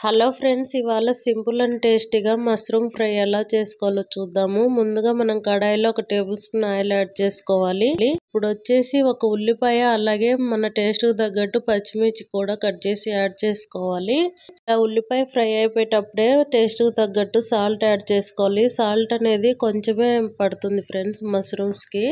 Hello friends, ఇవాళ simple and టేస్టీగా mushroom fry ఎలా చేసుకోవాలో చూద్దాము. ముందుగా మనం కడాయిలో 1 టేబుల్ స్పూన్ ఆయిల్ యాడ్ చేసుకోవాలి. ఇప్పుడు వచ్చేసి ఒక ఉల్లిపాయ, అలాగే మన టేస్ట్ కు తగ్గట్టు పచ్చిమిర్చి కూడా కట్ చేసి యాడ్ చేసుకోవాలి. ఇలా ఉల్లిపాయ ఫ్రై అయిపోయేటప్పుడే టేస్ట్ కు తగ్గట్టు సాల్ట్ యాడ్ చేసుకోవాలి. సాల్ట్ అనేది కొంచెమే పడుతుంది ఫ్రెండ్స్ మష్రూమ్స్ కి.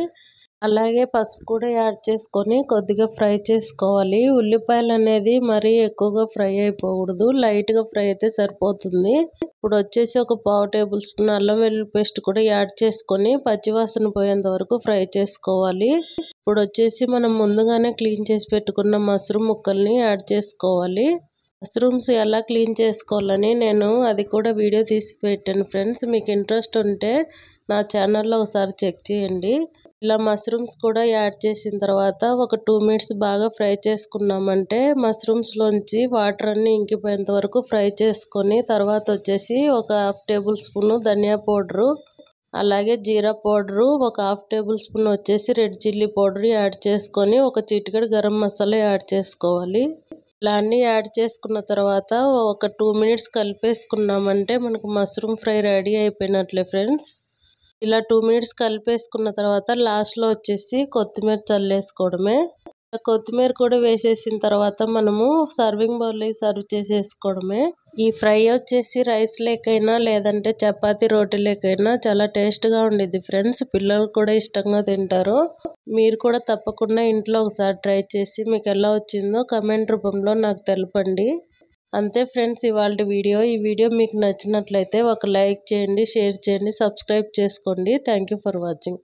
అలాగే పసుపు కూడా యాడ్ చేసుకొని కొద్దిగా ఫ్రై చేసుకోవాలి. ఉల్లిపాయలు అనేది మరీ ఎక్కువగా ఫ్రై అయిపోకూడదు, లైట్ గా ఫ్రై అయితే సరిపోతుంది. ఇప్పుడు వచ్చేసి ఒక 1/2 టేబుల్ స్పూన్ అల్లం వెల్లుల్లి పేస్ట్ కూడా యాడ్ చేసుకొని పచ్చివాసన పోయేంత వరకు ఫ్రై చేసుకోవాలి. ఇప్పుడు వచ్చేసి మనం ముందుగానే క్లీన్ చేసి పెట్టుకున్న మష్రూమ్ ముక్కల్ని యాడ్ చేసుకోవాలి. మష్రూమ్స్ ఎలా క్లీన్ చేసుకోవాలని నేను అది కూడా వీడియో తీసి పెట్టాను ఫ్రెండ్స్. మీకు ఇంట్రెస్ట్ ఉంటే నా ఛానల్లో ఒకసారి చెక్ చేయండి. ఇలా మష్రూమ్స్ కూడా యాడ్ చేసిన తర్వాత ఒక 2 మినిట్స్ బాగా ఫ్రై చేసుకున్నామంటే మష్రూమ్స్లోంచి వాటర్ అన్నీ ఇంకిపోయేంత వరకు ఫ్రై చేసుకొని తర్వాత వచ్చేసి ఒక 1/2 టేబుల్ స్పూన్ ధనియా పౌడరు, అలాగే జీరా పౌడరు, ఒక 1/2 టేబుల్ స్పూన్ వచ్చేసి రెడ్ చిల్లీ పౌడర్ యాడ్ చేసుకొని ఒక చిటికెడు గరం మసాలా యాడ్ చేసుకోవాలి. ఇలా అన్నీ యాడ్ చేసుకున్న తర్వాత ఒక 2 మినిట్స్ కలిపేసుకున్నామంటే మనకు మష్రూమ్ ఫ్రై రెడీ అయిపోయినట్లే ఫ్రెండ్స్. ఇలా 2 మినిట్స్ కలిపేసుకున్న తర్వాత లాస్ట్లో వచ్చేసి కొత్తిమీర చల్లేసుకోవడమే. కొత్తిమీర కూడా వేసేసిన తర్వాత మనము సర్వింగ్ బౌల్లో సర్వ్ చేసేసుకోవడమే. ఈ ఫ్రై వచ్చేసి రైస్ లేకైనా లేదంటే చపాతీ రోటీ లేకైనా చాలా టేస్ట్గా ఉండిద్ది ఫ్రెండ్స్. పిల్లలు కూడా ఇష్టంగా తింటారు. మీరు కూడా తప్పకుండా ఇంట్లో ఒకసారి ట్రై చేసి మీకు ఎలా వచ్చిందో కమెంట్ రూపంలో నాకు తెలపండి. అంతే ఫ్రెండ్స్ ఇవాల్టి వీడియో. ఈ వీడియో మీకు నచ్చినట్లయితే ఒక లైక్ చేయండి, షేర్ చేయండి, సబ్స్క్రైబ్ చేసుకోండి. Thank you for watching.